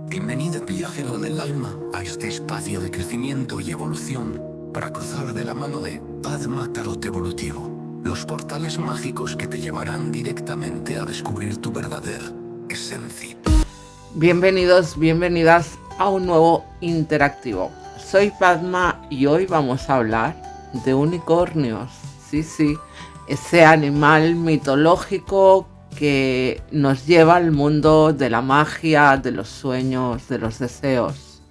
Bienvenido viajero del alma a este espacio de crecimiento y evolución para cruzar de la mano de Padma Tarot Evolutivo, los portales mágicos que te llevarán directamente a descubrir tu verdadera esencia. Bienvenidos, bienvenidas a un nuevo interactivo. Soy Padma y hoy vamos a hablar de unicornios. Sí, ese animal mitológico que nos lleva al mundo de la magia, de los sueños, de los deseos.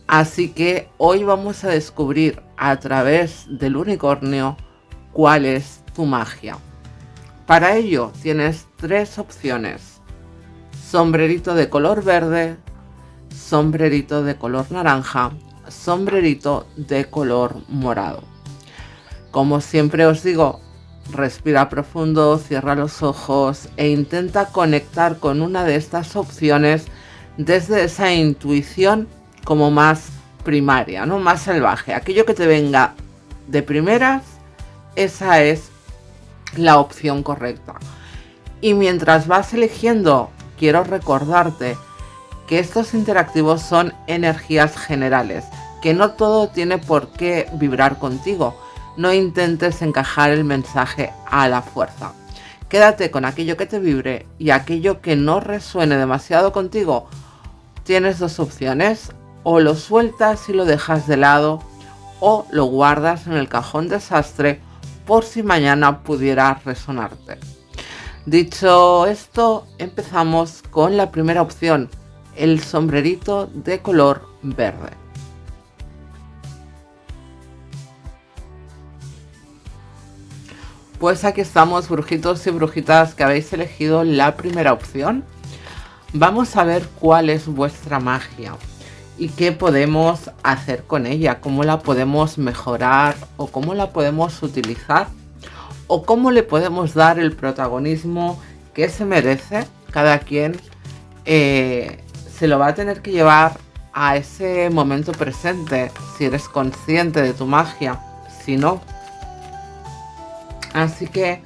Así que hoy vamos a descubrir a través del unicornio cuál es tu magia. Para ello tienes tres opciones: sombrerito de color verde, sombrerito de color naranja, sombrerito de color morado. Como siempre os digo, respira profundo, cierra los ojos e intenta conectar con una de estas opciones desde esa intuición como más primaria, ¿no? Más salvaje. Aquello que te venga de primeras, esa es la opción correcta. Y mientras vas eligiendo, quiero recordarte que estos interactivos son energías generales, que no todo tiene por qué vibrar contigo. No intentes encajar el mensaje a la fuerza. Quédate con aquello que te vibre, y aquello que no resuene demasiado contigo, tienes dos opciones: o lo sueltas y lo dejas de lado, o lo guardas en el cajón desastre por si mañana pudiera resonarte. Dicho esto, empezamos con la primera opción, el sombrerito de color verde. Pues aquí estamos, brujitos y brujitas que habéis elegido la primera opción. Vamos a ver cuál es vuestra magia y qué podemos hacer con ella, cómo la podemos mejorar o cómo la podemos utilizar o cómo le podemos dar el protagonismo que se merece. Cada quien se lo va a tener que llevar a ese momento presente, si eres consciente de tu magia, si no. Así que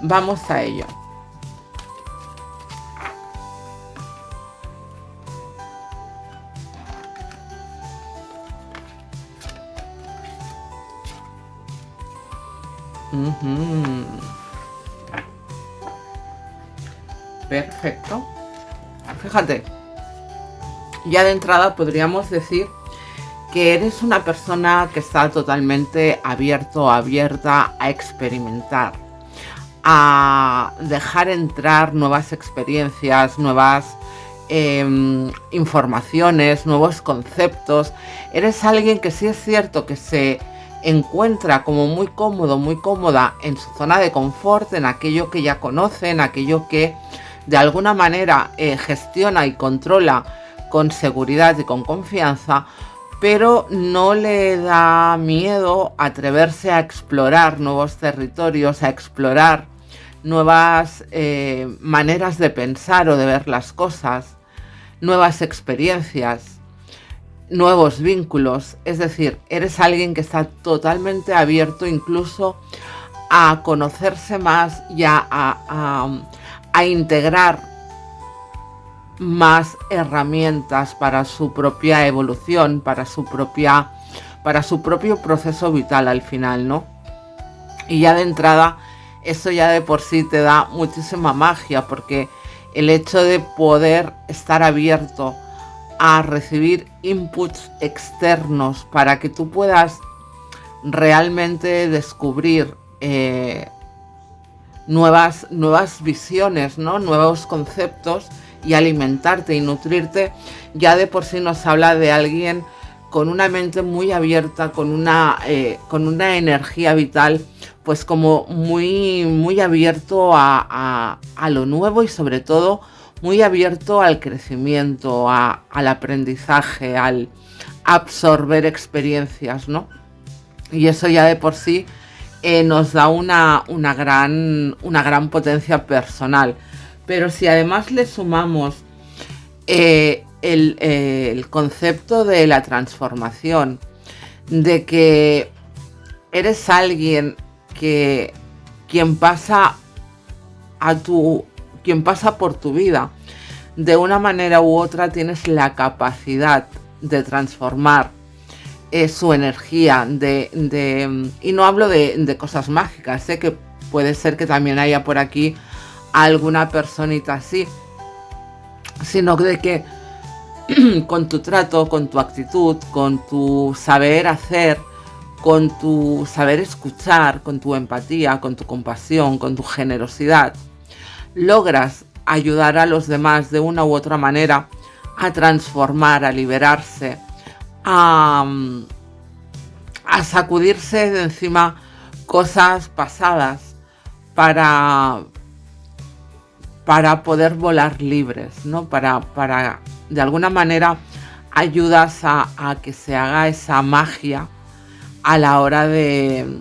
vamos a ello. Perfecto. Fíjate, ya de entrada podríamos decir que eres una persona que está totalmente abierto o abierta a experimentar, a dejar entrar nuevas experiencias, nuevas informaciones, nuevos conceptos. Eres alguien que sí es cierto que se encuentra como muy cómodo, muy cómoda en su zona de confort, en aquello que ya conoce, en aquello que de alguna manera gestiona y controla con seguridad y con confianza, pero no le da miedo atreverse a explorar nuevos territorios, a explorar nuevas maneras de pensar o de ver las cosas, nuevas experiencias, nuevos vínculos. Es decir, eres alguien que está totalmente abierto incluso a conocerse más y a integrar más herramientas para su propia evolución, para su propio proceso vital al final, ¿no? Y ya de entrada, eso ya de por sí te da muchísima magia, porque el hecho de poder estar abierto a recibir inputs externos para que tú puedas realmente descubrir nuevas visiones, ¿no? Nuevos conceptos, y alimentarte y nutrirte, ya de por sí nos habla de alguien con una mente muy abierta, con una energía vital, pues como muy abierto a lo nuevo, y sobre todo muy abierto al crecimiento, al aprendizaje, al absorber experiencias, ¿no? Y eso ya de por sí nos da una gran potencia personal. Pero si además le sumamos el concepto de la transformación, de que eres alguien quien pasa por tu vida de una manera u otra tienes la capacidad de transformar su energía, y no hablo de cosas mágicas, sé que puede ser que también haya por aquí alguna personita así, sino de que con tu trato, con tu actitud, con tu saber hacer, con tu saber escuchar, con tu empatía, con tu compasión, con tu generosidad, logras ayudar a los demás de una u otra manera a transformar, a liberarse, a sacudirse de encima cosas pasadas para poder volar libres, ¿no? Para de alguna manera ayudas a que se haga esa magia a la hora de...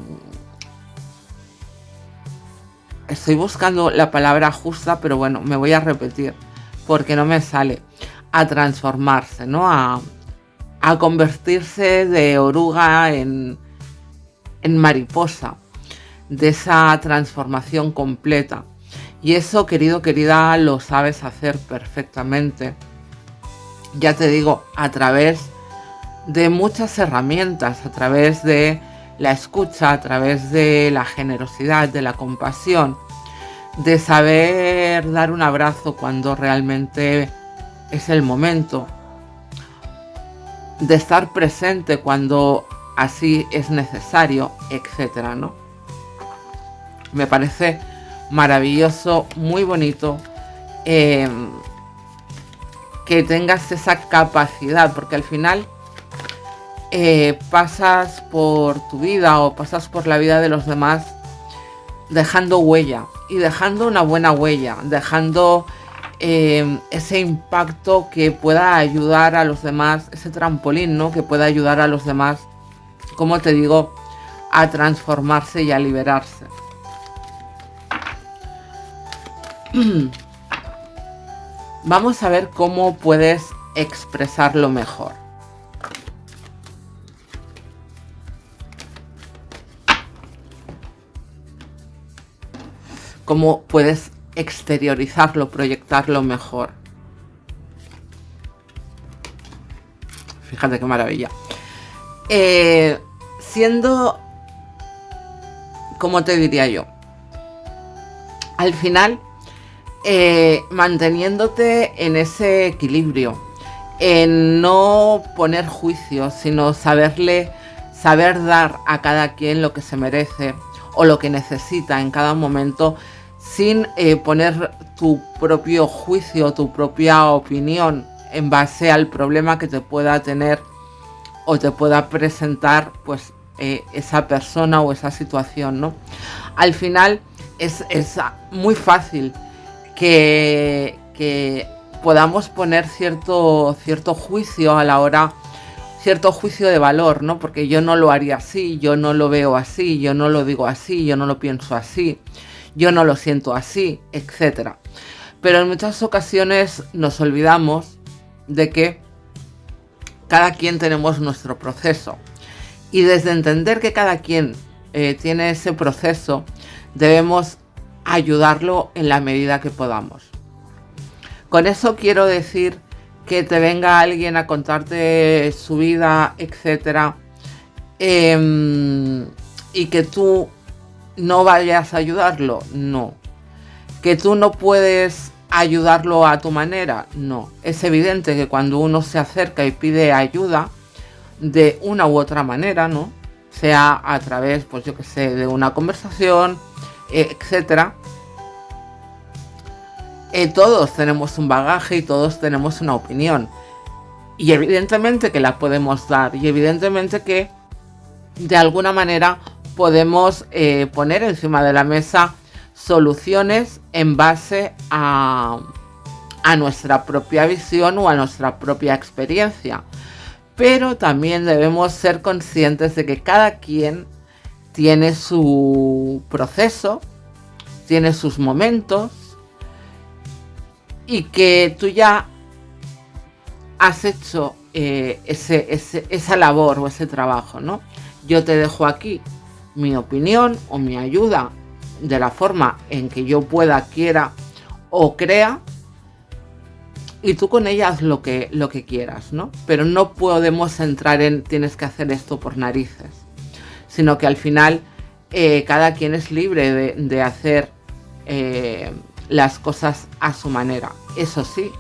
Estoy buscando la palabra justa, pero bueno, me voy a repetir porque no me sale. A transformarse, ¿no? A convertirse de oruga en mariposa, de esa transformación completa. Y eso, querido, querida, lo sabes hacer perfectamente. Ya te digo, a través de muchas herramientas, a través de la escucha, a través de la generosidad, de la compasión, de saber dar un abrazo cuando realmente es el momento, de estar presente cuando así es necesario, etcétera, ¿no? Me parece maravilloso, muy bonito que tengas esa capacidad, porque al final pasas por tu vida o pasas por la vida de los demás dejando huella, y dejando una buena huella, dejando ese impacto que pueda ayudar a los demás, ese trampolín, ¿no? Que pueda ayudar a los demás, como te digo, a transformarse y a liberarse. Vamos a ver cómo puedes expresarlo mejor. Cómo puedes exteriorizarlo, proyectarlo mejor. Fíjate qué maravilla. Siendo, ¿cómo te diría yo? Al final, manteniéndote en ese equilibrio, en no poner juicios, sino saber dar a cada quien lo que se merece o lo que necesita en cada momento, sin poner tu propio juicio, tu propia opinión en base al problema que te pueda tener o te pueda presentar pues esa persona o esa situación, ¿no? Al final es muy fácil que podamos poner cierto juicio a la hora, cierto juicio de valor, ¿no? Porque yo no lo haría así, yo no lo veo así, yo no lo digo así, yo no lo pienso así, yo no lo siento así, etc. Pero en muchas ocasiones nos olvidamos de que cada quien tenemos nuestro proceso. Y desde entender que cada quien tiene ese proceso, debemos ayudarlo en la medida que podamos. Con eso quiero decir que te venga alguien a contarte su vida, etcétera, y que tú no vayas a ayudarlo, no. Que tú no puedes ayudarlo a tu manera, no. Es evidente que cuando uno se acerca y pide ayuda de una u otra manera, ¿no? Sea a través, pues yo que sé, de una conversación, etcétera. Todos tenemos un bagaje y todos tenemos una opinión. Y evidentemente que la podemos dar. Y evidentemente que de alguna manera podemos poner encima de la mesa soluciones en base a nuestra propia visión o a nuestra propia experiencia. Pero también debemos ser conscientes de que cada quien tiene su proceso, tiene sus momentos, y que tú ya has hecho esa labor o ese trabajo, ¿no? Yo te dejo aquí mi opinión o mi ayuda de la forma en que yo pueda, quiera o crea, y tú con ella haz lo que quieras, ¿no? Pero no podemos entrar en tienes que hacer esto por narices, sino que al final cada quien es libre de hacer las cosas a su manera. Eso sí,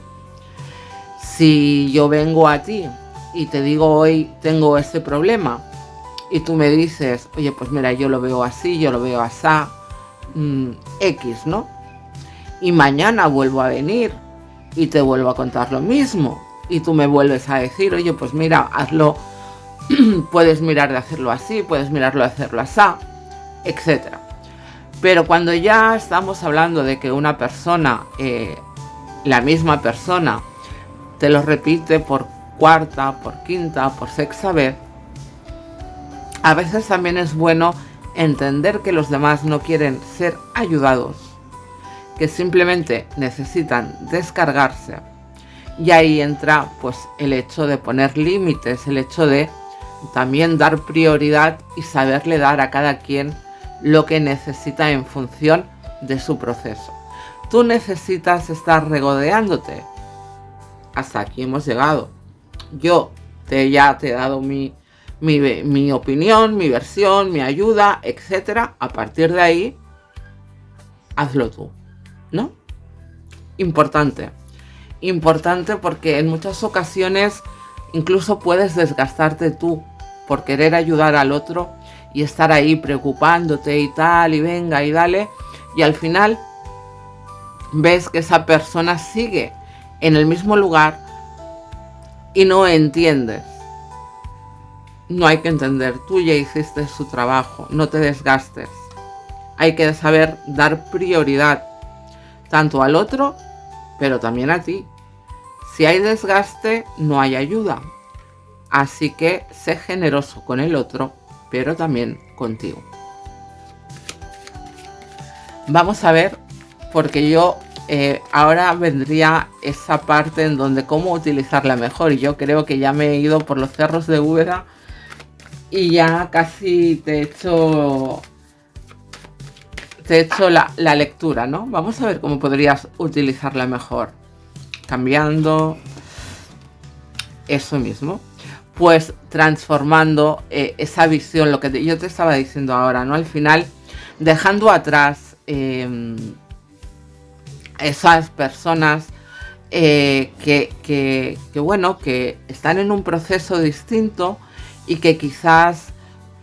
si yo vengo a ti y te digo hoy tengo este problema y tú me dices, oye, pues mira, yo lo veo así, yo lo veo asá, X, ¿no? Y mañana vuelvo a venir y te vuelvo a contar lo mismo y tú me vuelves a decir, oye, pues mira, hazlo, puedes mirar de hacerlo así, puedes mirarlo de hacerlo asá, etc. Pero cuando ya estamos hablando de que una persona, la misma persona, te lo repite por cuarta, por quinta, por sexta vez, a veces también es bueno entender que los demás no quieren ser ayudados, que simplemente necesitan descargarse. Y ahí entra pues el hecho de poner límites, el hecho de también dar prioridad y saberle dar a cada quien lo que necesita en función de su proceso. Tú necesitas estar regodeándote. Hasta aquí hemos llegado. Yo ya te he dado mi opinión, mi versión, mi ayuda, etc. A partir de ahí, hazlo tú, ¿no? Importante porque en muchas ocasiones incluso puedes desgastarte tú por querer ayudar al otro y estar ahí preocupándote y tal, y venga y dale, y al final ves que esa persona sigue en el mismo lugar y no entiendes. No hay que entender, tú ya hiciste su trabajo, no te desgastes. Hay que saber dar prioridad tanto al otro, pero también a ti. Si hay desgaste, no hay ayuda. Así que sé generoso con el otro, pero también contigo. Vamos a ver, porque yo ahora vendría esa parte en donde cómo utilizarla mejor. Y yo creo que ya me he ido por los cerros de Úbeda y ya casi te he hecho la lectura, ¿no? Vamos a ver cómo podrías utilizarla mejor. Cambiando eso mismo. Pues transformando esa visión, lo que yo te estaba diciendo ahora, ¿no? Al final, dejando atrás esas personas que están en un proceso distinto y que quizás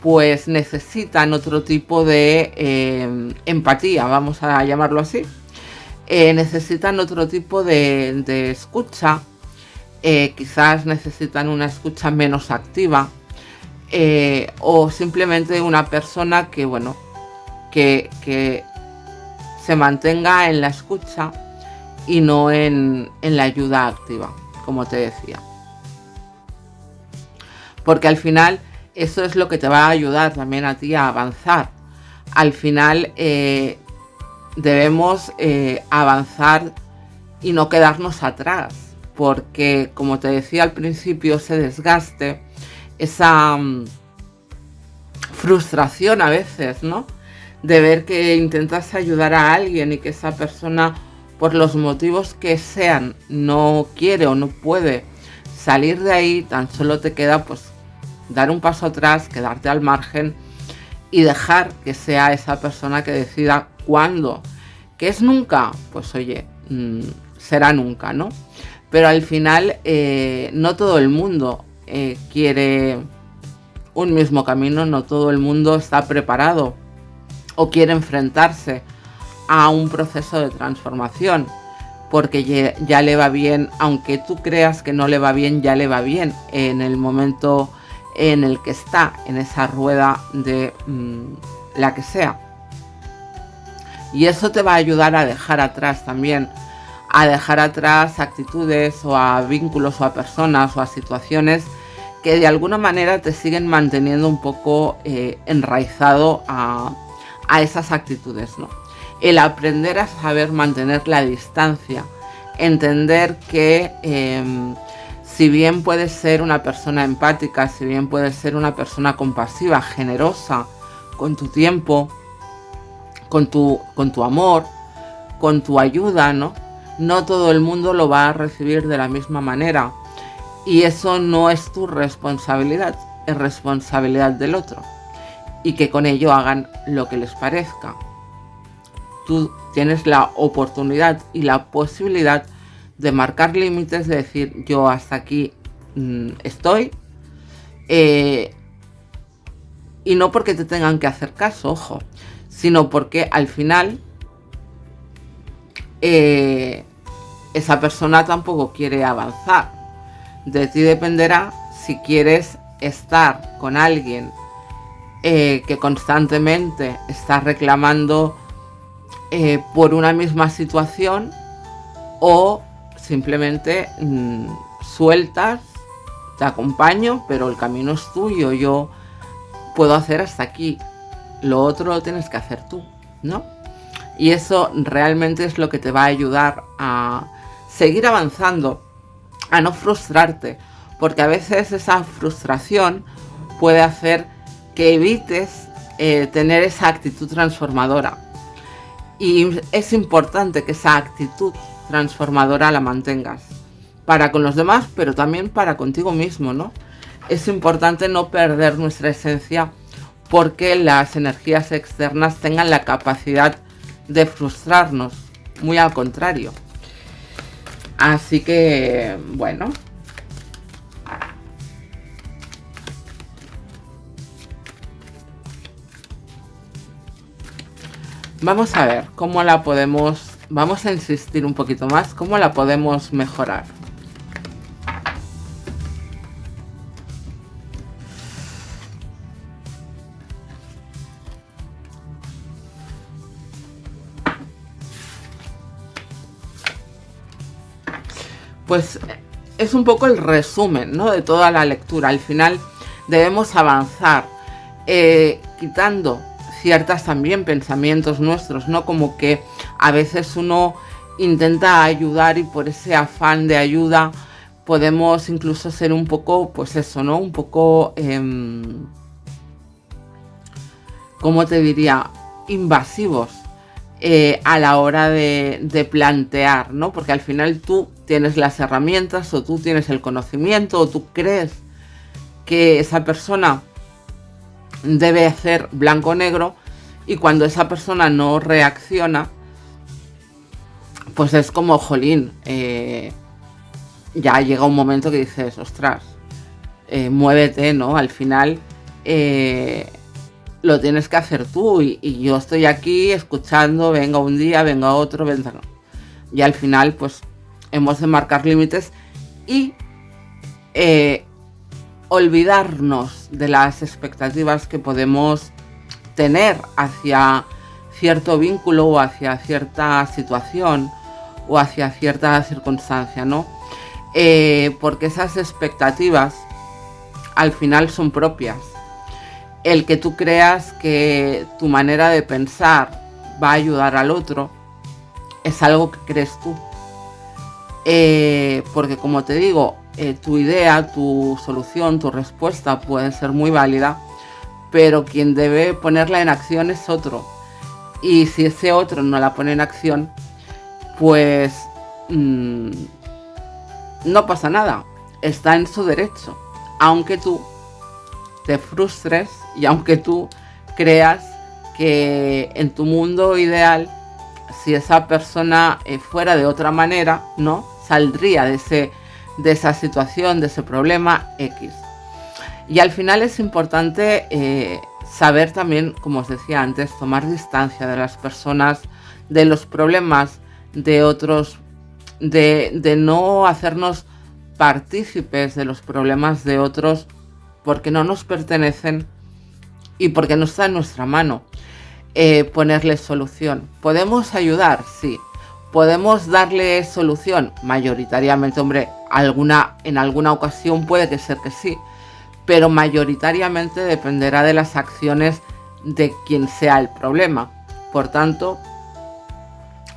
pues necesitan otro tipo de empatía, vamos a llamarlo así. Necesitan otro tipo de escucha. Quizás necesitan una escucha menos activa o simplemente una persona que se mantenga en la escucha y no en la ayuda activa, como te decía. Porque al final eso es lo que te va a ayudar también a ti a avanzar. Al final debemos avanzar y no quedarnos atrás. Porque, como te decía al principio, ese desgaste, esa frustración a veces, ¿no? De ver que intentas ayudar a alguien y que esa persona, por los motivos que sean, no quiere o no puede salir de ahí, tan solo te queda pues dar un paso atrás, quedarte al margen y dejar que sea esa persona que decida cuándo. ¿Qué es nunca? Pues oye, será nunca, ¿no? Pero al final no todo el mundo quiere un mismo camino, no todo el mundo está preparado o quiere enfrentarse a un proceso de transformación, porque ya le va bien, aunque tú creas que no le va bien, ya le va bien en el momento en el que está, en esa rueda de la que sea. Y eso te va a ayudar a dejar atrás también, a dejar atrás actitudes o a vínculos o a personas o a situaciones que de alguna manera te siguen manteniendo un poco enraizado a esas actitudes, ¿no? El aprender a saber mantener la distancia, entender que si bien puedes ser una persona empática, si bien puedes ser una persona compasiva, generosa con tu tiempo, con tu amor, con tu ayuda, ¿no? no todo el mundo lo va a recibir de la misma manera. Y eso no es tu responsabilidad, es responsabilidad del otro. Y que con ello hagan lo que les parezca. Tú tienes la oportunidad y la posibilidad de marcar límites, de decir yo hasta aquí estoy. Y no porque te tengan que hacer caso, ojo, sino porque al final esa persona tampoco quiere avanzar. De ti dependerá si quieres estar con alguien que constantemente está reclamando por una misma situación, o simplemente sueltas, te acompaño, pero el camino es tuyo, yo puedo hacer hasta aquí, lo otro lo tienes que hacer tú, ¿no? Y eso realmente es lo que te va a ayudar a seguir avanzando, a no frustrarte, porque a veces esa frustración puede hacer que evites tener esa actitud transformadora. Y es importante que esa actitud transformadora la mantengas para con los demás, pero también para contigo mismo, ¿no? Es importante no perder nuestra esencia porque las energías externas tengan la capacidad de frustrarnos, muy al contrario. Así que, bueno. Vamos a ver cómo la podemos, vamos a insistir un poquito más, cómo la podemos mejorar. Pues es un poco el resumen, ¿no?, de toda la lectura. Al final debemos avanzar, quitando ciertas también pensamientos nuestros, ¿no? Como que a veces uno intenta ayudar y por ese afán de ayuda podemos incluso ser un poco, pues eso, ¿no? Un poco, ¿cómo te diría? Invasivos a la hora de plantear, ¿no? Porque al final tú tienes las herramientas, o tú tienes el conocimiento, o tú crees que esa persona debe hacer blanco o negro, y cuando esa persona no reacciona, pues es como, jolín, ya llega un momento que dices, ostras, muévete, ¿no? Al final lo tienes que hacer tú, y yo estoy aquí escuchando, venga un día, venga otro, venga. Y al final pues hemos de marcar límites y olvidarnos de las expectativas que podemos tener hacia cierto vínculo, o hacia cierta situación, o hacia cierta circunstancia, ¿no? Porque esas expectativas al final son propias. El que tú creas que tu manera de pensar va a ayudar al otro es algo que crees tú. Porque, como te digo, tu idea, tu solución, tu respuesta puede ser muy válida, pero quien debe ponerla en acción es otro. Y si ese otro no la pone en acción, pues no pasa nada, está en su derecho, aunque tú te frustres y aunque tú creas que en tu mundo ideal, si esa persona fuera de otra manera, ¿no?, saldría de esa situación, de ese problema X. Y al final es importante saber también, como os decía antes, tomar distancia de las personas, de los problemas de otros, de no hacernos partícipes de los problemas de otros, porque no nos pertenecen y porque no está en nuestra mano ponerles solución. ¿Podemos ayudar? Sí. ¿Podemos darle solución? Mayoritariamente, hombre, en alguna ocasión puede que ser que sí, pero mayoritariamente dependerá de las acciones de quien sea el problema. Por tanto,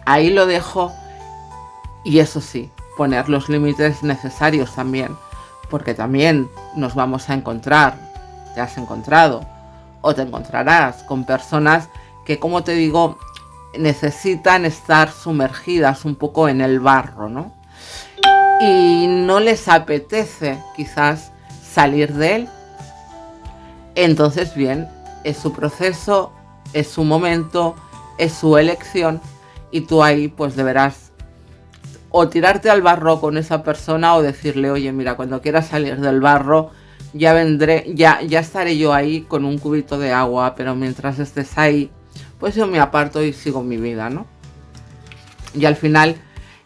ahí lo dejo, y eso sí, poner los límites necesarios también, porque también nos vamos a encontrar, te has encontrado o te encontrarás con personas que, como te digo, necesitan estar sumergidas un poco en el barro, ¿no? Y no les apetece quizás salir de él. Entonces, bien, es su proceso, es su momento, es su elección, y tú ahí pues deberás o tirarte al barro con esa persona o decirle, oye, mira, cuando quieras salir del barro ya vendré, ya estaré yo ahí con un cubito de agua, pero mientras estés ahí, pues yo me aparto y sigo mi vida, ¿no? Y al final,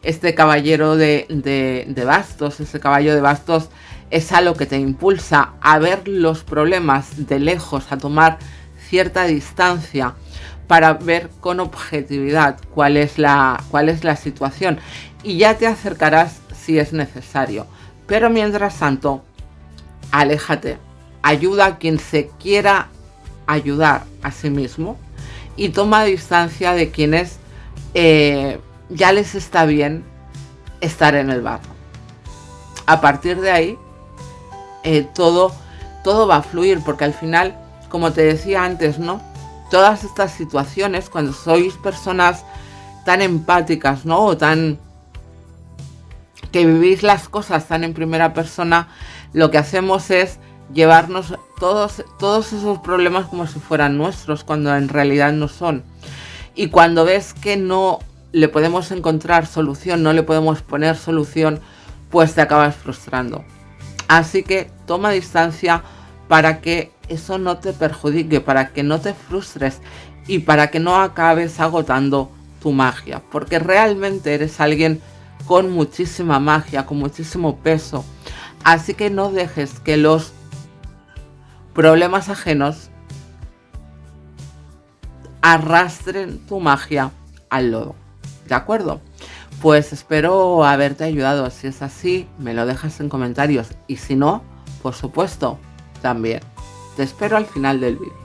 este caballero de bastos, ese caballo de bastos, es algo que te impulsa a ver los problemas de lejos, a tomar cierta distancia para ver con objetividad cuál es la situación, y ya te acercarás si es necesario. Pero mientras tanto, aléjate, ayuda a quien se quiera ayudar a sí mismo y toma distancia de quienes ya les está bien estar en el barro. A partir de ahí, todo va a fluir, porque al final, como te decía antes, ¿no? Todas estas situaciones, cuando sois personas tan empáticas, ¿no? O tan que vivís las cosas tan en primera persona, lo que hacemos es llevarnos todos esos problemas como si fueran nuestros, cuando en realidad no son. Y cuando ves que no le podemos encontrar solución, no le podemos poner solución, pues te acabas frustrando. Así que toma distancia para que eso no te perjudique, para que no te frustres y para que no acabes agotando tu magia, porque realmente eres alguien con muchísima magia, con muchísimo peso. Así que no dejes que los problemas ajenos arrastren tu magia al lodo. ¿De acuerdo? Pues espero haberte ayudado. Si es así, me lo dejas en comentarios. Y si no, por supuesto, también. Te espero al final del vídeo.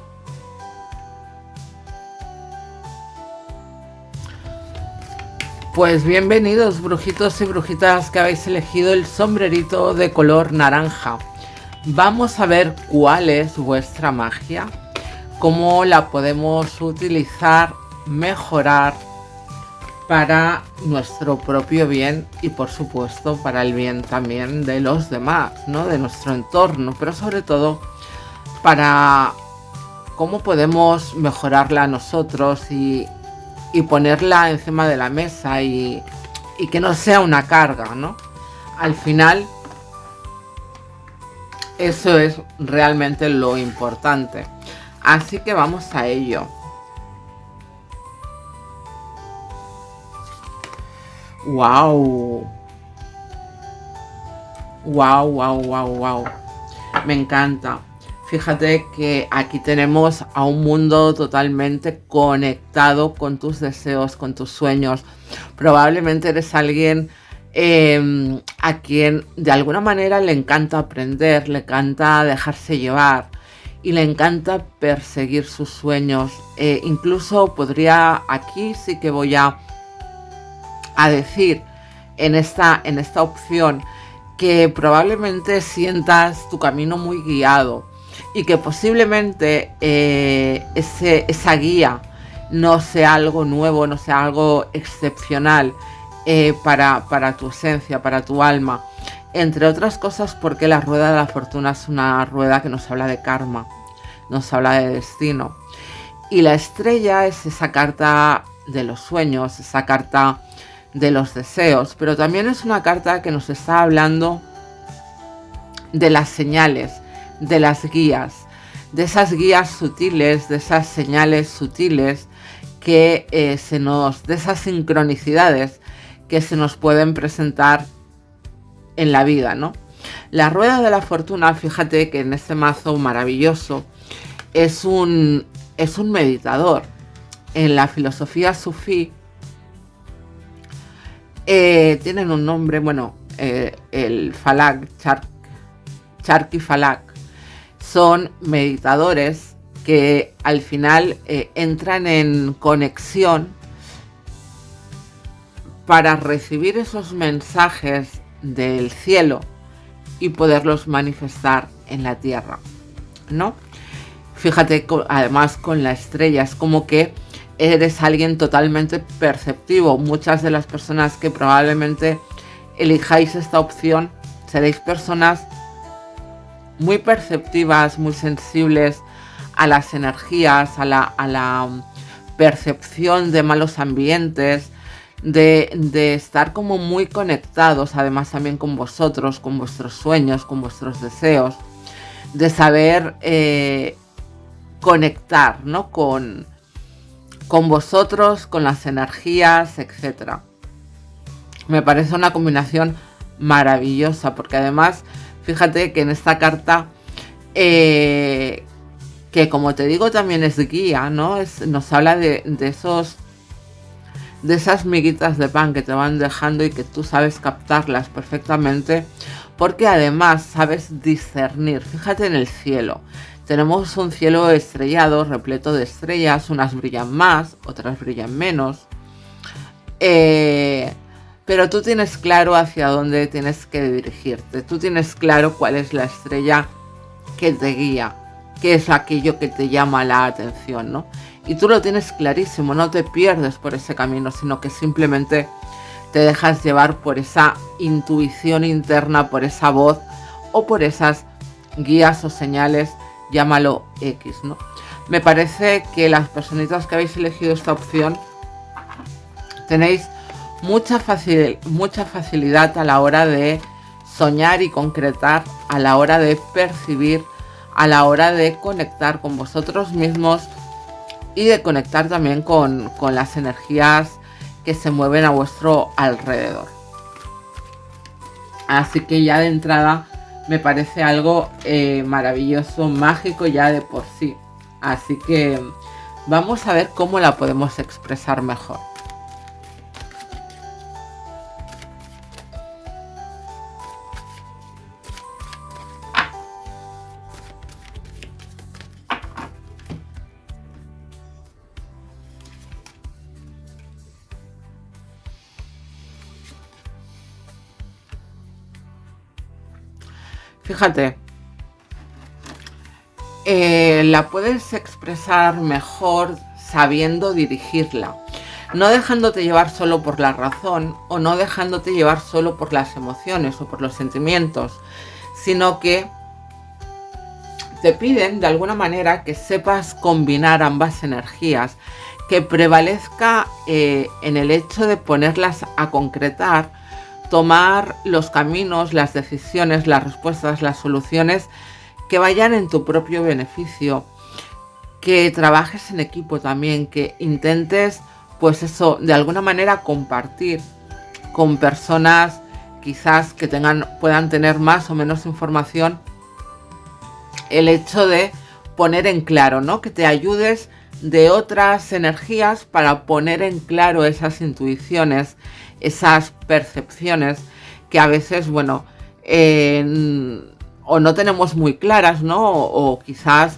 Pues bienvenidos, brujitos y brujitas que habéis elegido el sombrerito de color naranja. Vamos a ver cuál es vuestra magia, cómo la podemos utilizar, mejorar para nuestro propio bien y por supuesto para el bien también de los demás, ¿no? De nuestro entorno, pero sobre todo para cómo podemos mejorarla nosotros y ponerla encima de la mesa y que no sea una carga, ¿no? Al final, eso es realmente lo importante. Así que vamos a ello. ¡Wow! ¡Wow, wow, wow, wow! Me encanta. Fíjate que aquí tenemos a un mundo totalmente conectado con tus deseos, con tus sueños. Probablemente eres alguien a quien de alguna manera le encanta aprender, le encanta dejarse llevar y le encanta perseguir sus sueños. Incluso podría, aquí sí que voy a decir en esta opción, que probablemente sientas tu camino muy guiado y que posiblemente esa guía no sea algo nuevo, no sea algo excepcional para tu esencia, para tu alma. Entre otras cosas porque la rueda de la fortuna es una rueda que nos habla de karma, nos habla de destino. Y la estrella es esa carta de los sueños, esa carta de los deseos, pero también es una carta que nos está hablando de las señales, de las guías, de esas guías sutiles, de esas señales sutiles que de esas sincronicidades que se nos pueden presentar en la vida, ¿no? La rueda de la fortuna, fíjate que en este mazo maravilloso es un meditador. En la filosofía sufí tienen un nombre, bueno, el Falak, Charki Falak, son meditadores que al final entran en conexión para recibir esos mensajes del cielo y poderlos manifestar en la tierra, ¿no? Fíjate, además con la estrella, es como que eres alguien totalmente perceptivo. Muchas de las personas que probablemente elijáis esta opción seréis personas muy perceptivas, muy sensibles a las energías, a la percepción de malos ambientes, de estar como muy conectados, además también con vosotros, con vuestros sueños, con vuestros deseos, de saber conectar, ¿no? con vosotros, con las energías, etc. Me parece una combinación maravillosa, porque además, fíjate que en esta carta, que como te digo también es guía, ¿no? Nos habla de esas miguitas de pan que te van dejando y que tú sabes captarlas perfectamente, porque además sabes discernir. Fíjate en el cielo. Tenemos un cielo estrellado, repleto de estrellas, unas brillan más, otras brillan menos. Pero tú tienes claro hacia dónde tienes que dirigirte. Tú tienes claro cuál es la estrella que te guía, qué es aquello que te llama la atención, ¿no? Y tú lo tienes clarísimo, no te pierdes por ese camino, sino que simplemente te dejas llevar por esa intuición interna, por esa voz o por esas guías o señales, llámalo X, ¿no? Me parece que las personitas que habéis elegido esta opción tenéis mucha facilidad a la hora de soñar y concretar, a la hora de percibir, a la hora de conectar con vosotros mismos y de conectar también con las energías que se mueven a vuestro alrededor. Así que ya de entrada me parece algo maravilloso, mágico ya de por sí. Así que vamos a ver cómo la podemos expresar mejor. Fíjate, la puedes expresar mejor sabiendo dirigirla, no dejándote llevar solo por la razón o no dejándote llevar solo por las emociones o por los sentimientos, sino que te piden de alguna manera que sepas combinar ambas energías, que prevalezca en el hecho de ponerlas a concretar, tomar los caminos, las decisiones, las respuestas, las soluciones que vayan en tu propio beneficio, que trabajes en equipo también, que intentes, pues eso, de alguna manera compartir con personas quizás que puedan tener más o menos información, el hecho de poner en claro, ¿no? Que te ayudes de otras energías para poner en claro esas intuiciones, esas percepciones que a veces, bueno, o no tenemos muy claras, ¿no? O quizás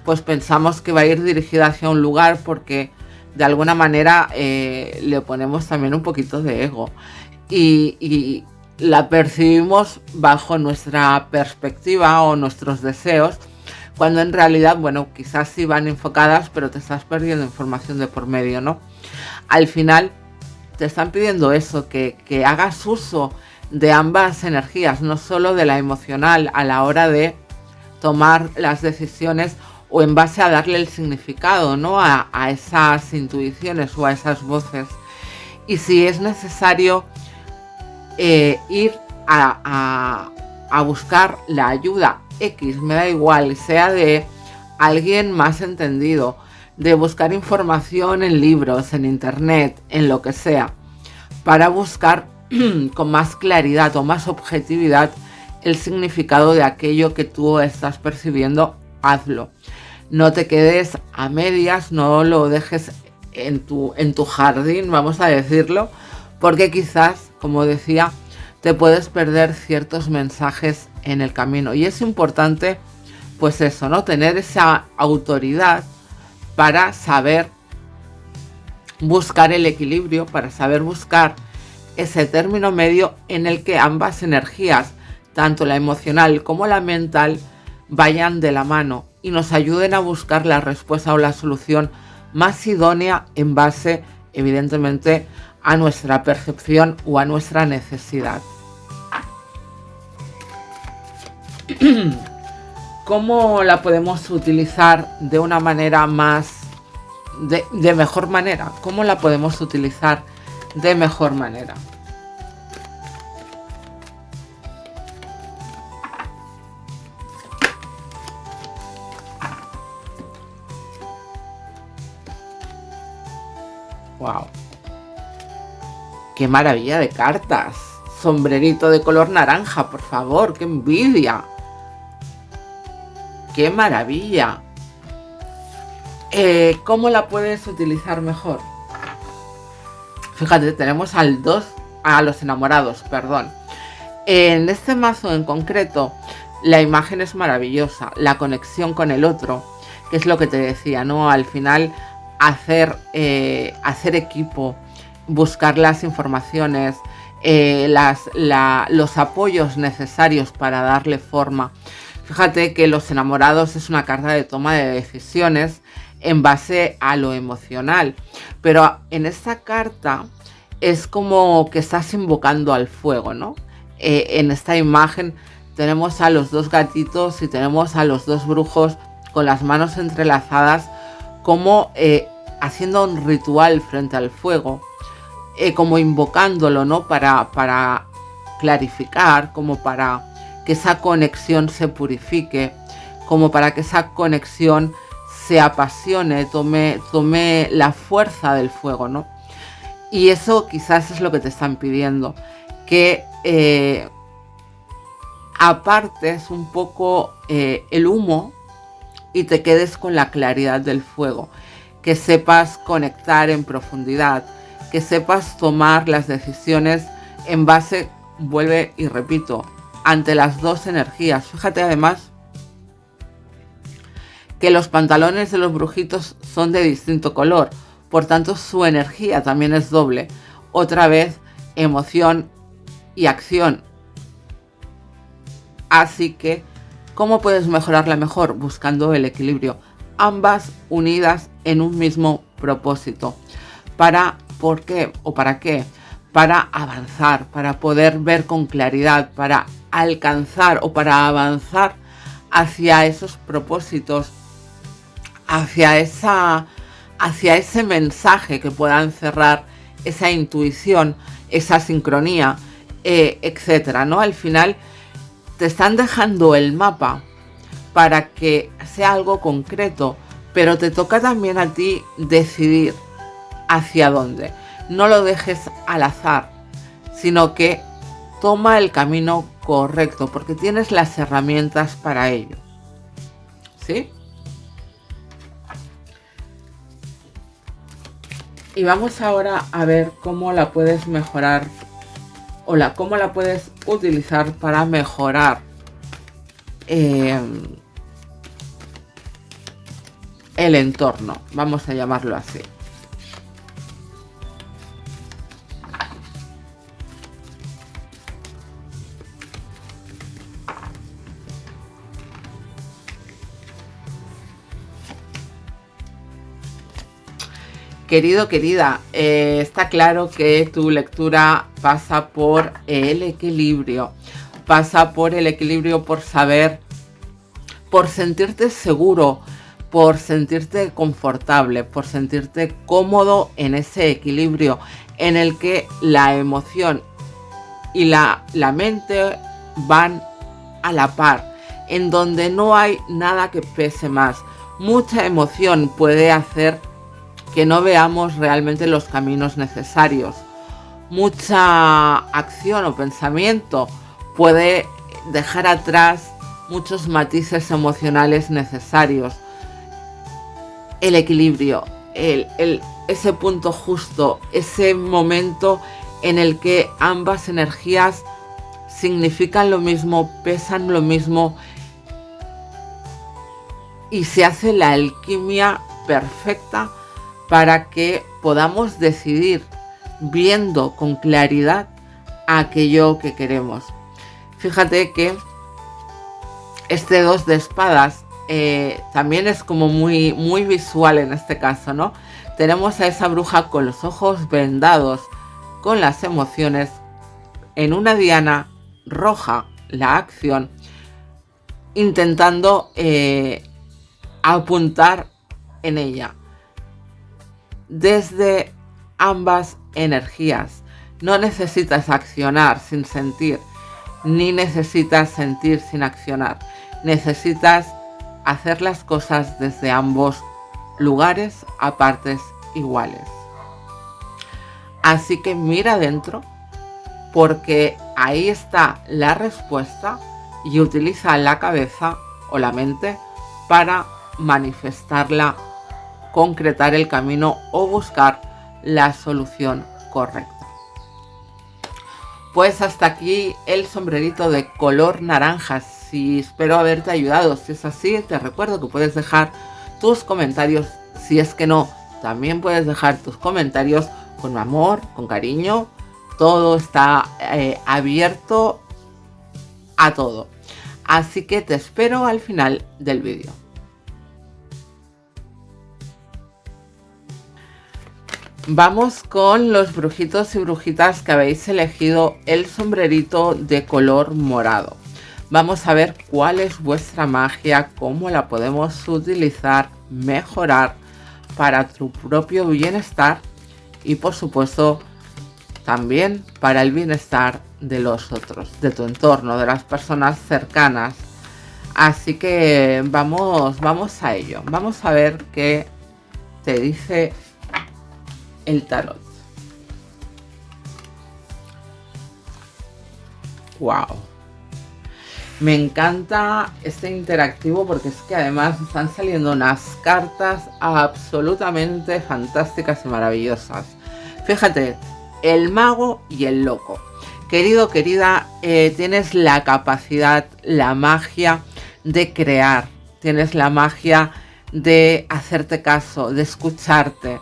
pues pensamos que va a ir dirigida hacia un lugar porque de alguna manera le ponemos también un poquito de ego y la percibimos bajo nuestra perspectiva o nuestros deseos, cuando en realidad, bueno, quizás sí van enfocadas, pero te estás perdiendo información de por medio, ¿no? Al final te están pidiendo eso, que hagas uso de ambas energías, no solo de la emocional a la hora de tomar las decisiones o en base a darle el significado, ¿no? a esas intuiciones o a esas voces. Y si es necesario ir a buscar la ayuda X, me da igual, sea de alguien más entendido, de buscar información en libros, en internet, en lo que sea, para buscar con más claridad o más objetividad el significado de aquello que tú estás percibiendo, hazlo. No te quedes a medias, no lo dejes en tu jardín, vamos a decirlo, porque quizás, como decía, te puedes perder ciertos mensajes en el camino. Y es importante, pues eso, ¿no? Tener esa autoridad para saber buscar el equilibrio, para saber buscar ese término medio en el que ambas energías, tanto la emocional como la mental, vayan de la mano y nos ayuden a buscar la respuesta o la solución más idónea en base, evidentemente, a nuestra percepción o a nuestra necesidad. ¿Cómo la podemos utilizar de una manera de mejor manera? ¿Cómo la podemos utilizar de mejor manera? ¡Wow! ¡Qué maravilla de cartas! Sombrerito de color naranja, por favor, qué envidia. ¡Qué maravilla! ¿Cómo la puedes utilizar mejor? Fíjate, tenemos a los enamorados, perdón. En este mazo en concreto, la imagen es maravillosa, la conexión con el otro, que es lo que te decía, ¿no? Al final, hacer equipo, buscar las informaciones, los apoyos necesarios para darle forma. Fíjate que los enamorados es una carta de toma de decisiones en base a lo emocional, pero en esta carta es como que estás invocando al fuego, ¿no? En esta imagen tenemos a los dos gatitos y tenemos a los dos brujos con las manos entrelazadas, como haciendo un ritual frente al fuego, como invocándolo, ¿no? Para clarificar, como para que esa conexión se purifique, como para que esa conexión se apasione, tome la fuerza del fuego, ¿no? Y eso quizás es lo que te están pidiendo, que apartes un poco el humo y te quedes con la claridad del fuego, que sepas conectar en profundidad, que sepas tomar las decisiones en base, vuelve y repito, ante las dos energías. Fíjate además que los pantalones de los brujitos son de distinto color, por tanto su energía también es doble. Otra vez, emoción y acción. Así que, ¿cómo puedes mejorarla mejor? Buscando el equilibrio, ambas unidas en un mismo propósito. ¿Por qué o para qué? Para avanzar, para poder ver con claridad, para alcanzar o para avanzar hacia esos propósitos, hacia ese mensaje que pueda encerrar esa intuición, esa sincronía, etcétera, ¿no? Al final te están dejando el mapa para que sea algo concreto, pero te toca también a ti decidir hacia dónde. No lo dejes al azar, sino que toma el camino correcto, porque tienes las herramientas para ello. ¿Sí? Y vamos ahora a ver cómo la puedes mejorar o cómo la puedes utilizar para mejorar el entorno, vamos a llamarlo así. Querido, querida, está claro que tu lectura pasa por el equilibrio. Pasa por el equilibrio, por saber, por sentirte seguro, por sentirte confortable, por sentirte cómodo en ese equilibrio en el que la emoción y la mente van a la par, en donde no hay nada que pese más. Mucha emoción puede hacer que no veamos realmente los caminos necesarios. Mucha acción o pensamiento puede dejar atrás muchos matices emocionales necesarios. El equilibrio, ese punto justo, ese momento en el que ambas energías significan lo mismo, pesan lo mismo y se hace la alquimia perfecta para que podamos decidir viendo con claridad aquello que queremos. Fíjate que este 2 de espadas también es como muy, muy visual en este caso, ¿no? Tenemos a esa bruja con los ojos vendados, con las emociones, en una diana roja, la acción, intentando apuntar en ella. Desde ambas energías, no necesitas accionar sin sentir, ni necesitas sentir sin accionar. Necesitas hacer las cosas desde ambos lugares a partes iguales. Así que mira adentro, porque ahí está la respuesta, y utiliza la cabeza o la mente para manifestarla, concretar el camino o buscar la solución correcta. Pues hasta aquí el sombrerito de color naranja. Si espero haberte ayudado. Si es así, te recuerdo que puedes dejar tus comentarios. Si es que no, también puedes dejar tus comentarios con amor, con cariño. Todo está abierto a todo. Así que te espero al final del vídeo. Vamos con los brujitos y brujitas que habéis elegido el sombrerito de color morado. Vamos a ver cuál es vuestra magia, cómo la podemos utilizar, mejorar para tu propio bienestar y, por supuesto, también para el bienestar de los otros, de tu entorno, de las personas cercanas. Así que vamos a ello. Vamos a ver qué te dice el tarot. Wow. Me encanta este interactivo porque es que además están saliendo unas cartas absolutamente fantásticas y maravillosas. Fíjate, el mago y el loco. Querido, querida, tienes la capacidad, la magia de crear. Tienes la magia de hacerte caso, de escucharte,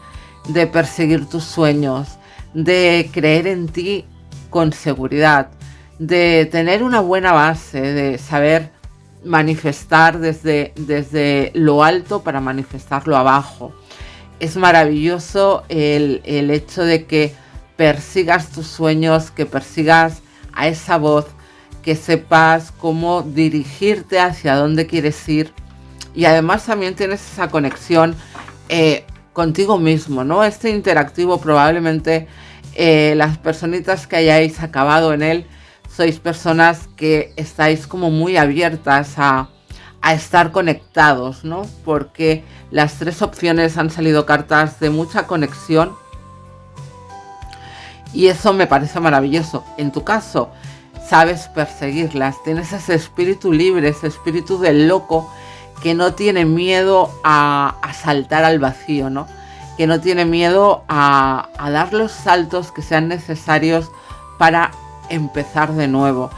de perseguir tus sueños, de creer en ti con seguridad, de tener una buena base, de saber manifestar desde lo alto para manifestarlo abajo. Es maravilloso el hecho de que persigas tus sueños, que persigas a esa voz, que sepas cómo dirigirte hacia dónde quieres ir, y además también tienes esa conexión contigo mismo, ¿no? Este interactivo probablemente las personitas que hayáis acabado en él sois personas que estáis como muy abiertas a estar conectados, ¿no? Porque las tres opciones han salido cartas de mucha conexión y eso me parece maravilloso. En tu caso, sabes perseguirlas, tienes ese espíritu libre, ese espíritu del loco que no tiene miedo a saltar al vacío, ¿no? Que no tiene miedo a dar los saltos que sean necesarios para empezar de nuevo.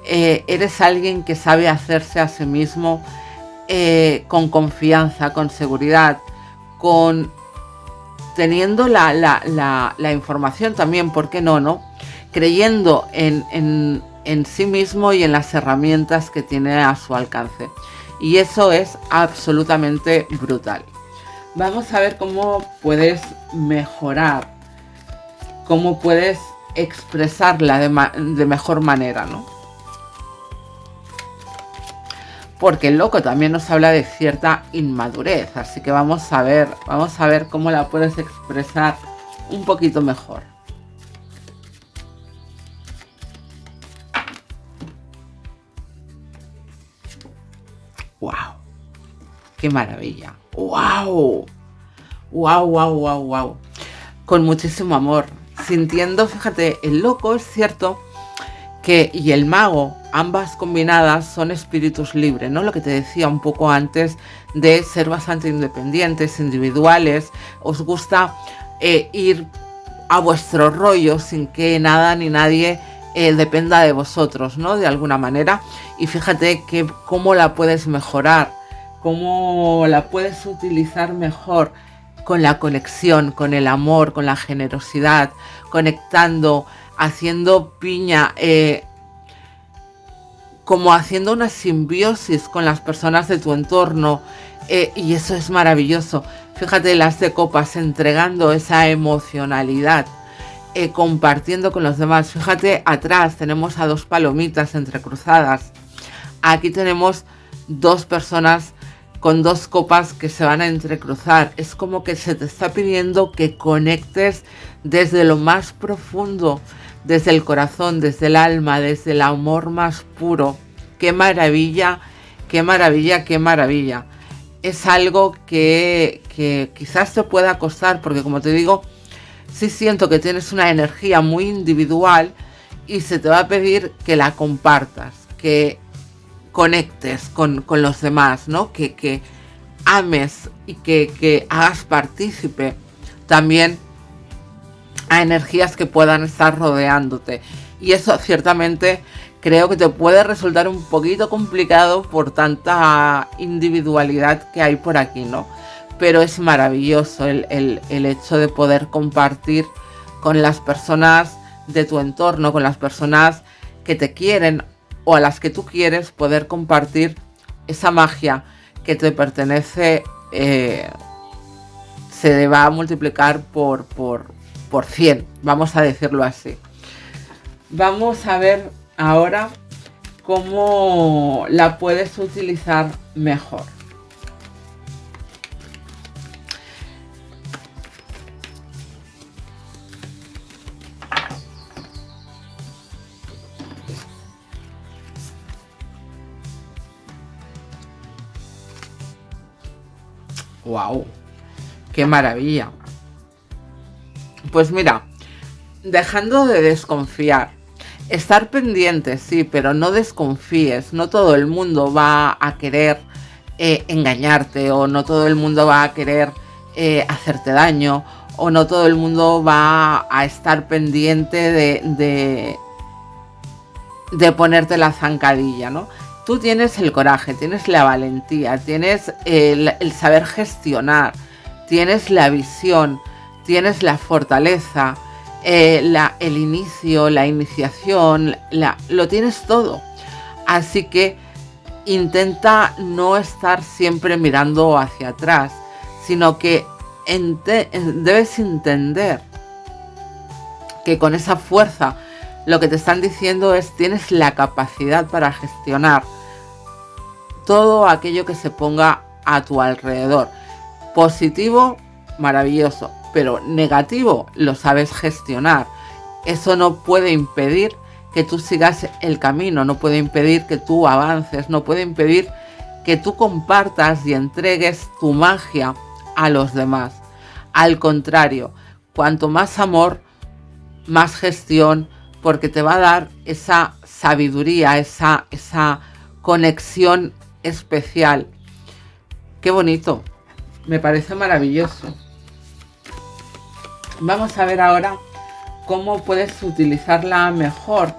Eres alguien que sabe hacerse a sí mismo con confianza, con seguridad, teniendo la información también, ¿por qué no? Creyendo en sí mismo y en las herramientas que tiene a su alcance. Y eso es absolutamente brutal. Vamos a ver cómo puedes mejorar, cómo puedes expresarla de mejor manera, ¿no? Porque el loco también nos habla de cierta inmadurez, así que vamos a ver cómo la puedes expresar un poquito mejor. ¡Wow! ¡Qué maravilla! ¡Wow! ¡Wow, wow, wow, wow! Con muchísimo amor. Sintiendo, fíjate, el loco es cierto que y el mago, ambas combinadas, son espíritus libres, ¿no? Lo que te decía un poco antes de ser bastante independientes, individuales. Os gusta ir a vuestro rollo sin que nada ni nadie dependa de vosotros, ¿no? De alguna manera. Y fíjate que cómo la puedes mejorar, cómo la puedes utilizar mejor con la conexión, con el amor, con la generosidad, conectando, haciendo piña, como haciendo una simbiosis con las personas de tu entorno, y eso es maravilloso. Fíjate, las de copas, entregando esa emocionalidad, compartiendo con los demás. Fíjate, atrás tenemos a 2 palomitas entrecruzadas. Aquí tenemos 2 personas con 2 copas que se van a entrecruzar. Es como que se te está pidiendo que conectes desde lo más profundo, desde el corazón, desde el alma, desde el amor más puro. ¡Qué maravilla, qué maravilla, qué maravilla! Es algo que quizás te pueda costar, porque como te digo, sí siento que tienes una energía muy individual y se te va a pedir que la compartas, que conectes con los demás, ¿no? Que ames y que hagas partícipe también a energías que puedan estar rodeándote. Y eso ciertamente creo que te puede resultar un poquito complicado por tanta individualidad que hay por aquí, ¿no? Pero es maravilloso el hecho de poder compartir con las personas de tu entorno, con las personas que te quieren o a las que tú quieres, poder compartir esa magia que te pertenece. Se va a multiplicar por 100, vamos a decirlo así. Vamos a ver ahora cómo la puedes utilizar mejor. ¡Wow! ¡Qué maravilla! Pues mira, dejando de desconfiar, estar pendiente, sí, pero no desconfíes. No todo el mundo va a querer engañarte, o no todo el mundo va a querer hacerte daño, o no todo el mundo va a estar pendiente de ponerte la zancadilla, ¿no? Tú tienes el coraje, tienes la valentía, tienes el saber gestionar, tienes la visión, tienes la fortaleza, el inicio, la iniciación, lo tienes todo. Así que intenta no estar siempre mirando hacia atrás, sino que debes entender que con esa fuerza lo que te están diciendo es: tienes la capacidad para gestionar todo aquello que se ponga a tu alrededor. Positivo, maravilloso, pero negativo, lo sabes gestionar. Eso no puede impedir que tú sigas el camino, no puede impedir que tú avances, no puede impedir que tú compartas y entregues tu magia a los demás. Al contrario, cuanto más amor, más gestión, porque te va a dar esa sabiduría, esa conexión especial. ¡Qué bonito! Me parece maravilloso. Vamos a ver ahora cómo puedes utilizarla mejor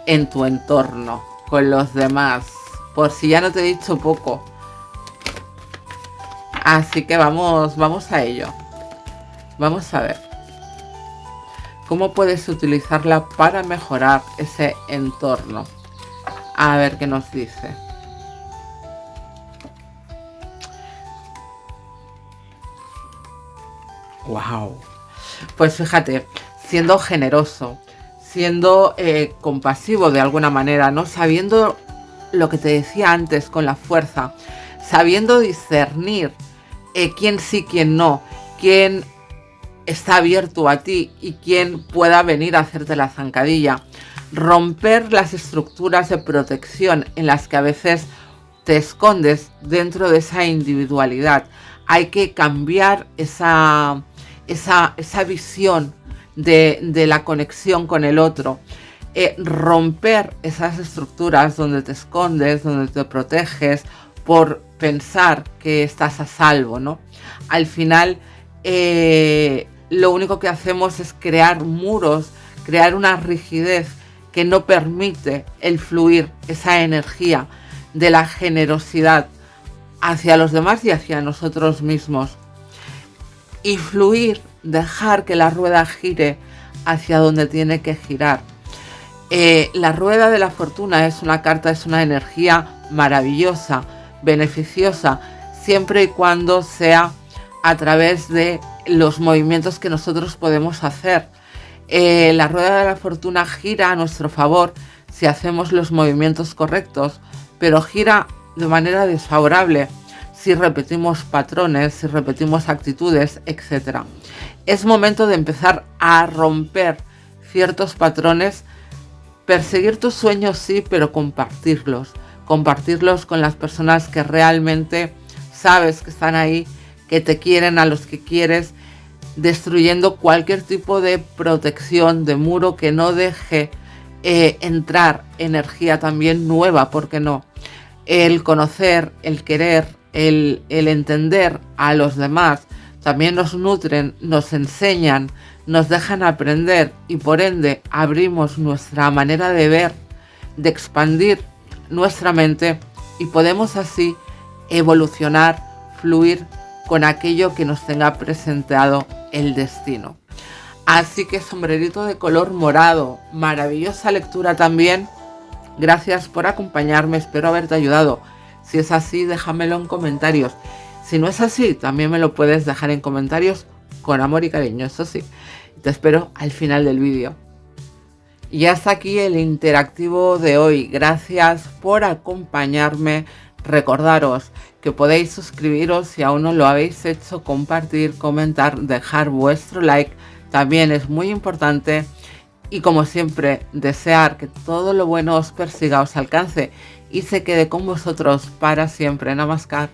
en tu entorno, con los demás, por si ya no te he dicho poco. Así que vamos a ello. Vamos a ver cómo puedes utilizarla para mejorar ese entorno. A ver qué nos dice. ¡Wow! Pues fíjate, siendo generoso, siendo compasivo de alguna manera, ¿no? Sabiendo lo que te decía antes, con la fuerza, sabiendo discernir quién sí, quién no, quién está abierto a ti y quién pueda venir a hacerte la zancadilla. Romper las estructuras de protección en las que a veces te escondes dentro de esa individualidad. Hay que cambiar esa visión de la conexión con el otro. Romper esas estructuras donde te escondes, donde te proteges por pensar que estás a salvo, ¿no? Al final, lo único que hacemos es crear muros, crear una rigidez que no permite el fluir, esa energía de la generosidad hacia los demás y hacia nosotros mismos. Y fluir, dejar que la rueda gire hacia donde tiene que girar. La rueda de la fortuna es una carta, es una energía maravillosa, beneficiosa, siempre y cuando sea a través de los movimientos que nosotros podemos hacer. La rueda de la fortuna gira a nuestro favor si hacemos los movimientos correctos, pero gira de manera desfavorable si repetimos patrones, si repetimos actitudes, etc. Es momento de empezar a romper ciertos patrones, perseguir tus sueños sí, pero compartirlos con las personas que realmente sabes que están ahí, que te quieren, a los que quieres, destruyendo cualquier tipo de protección, de muro que no deje entrar energía también nueva, ¿por qué no? El conocer, el querer, el entender a los demás también nos nutren, nos enseñan, nos dejan aprender y por ende abrimos nuestra manera de ver, de expandir nuestra mente y podemos así evolucionar, fluir con aquello que nos tenga presentado el destino. Así que sombrerito de color morado, maravillosa lectura también. Gracias por acompañarme, espero haberte ayudado. Si es así, déjamelo en comentarios. Si no es así, también me lo puedes dejar en comentarios con amor y cariño, eso sí. Te espero al final del vídeo. Y hasta aquí el interactivo de hoy. Gracias por acompañarme. Recordaros que podéis suscribiros si aún no lo habéis hecho, compartir, comentar, dejar vuestro like. También es muy importante. Y como siempre, desear que todo lo bueno os persiga, os alcance y se quede con vosotros para siempre. Namaskar.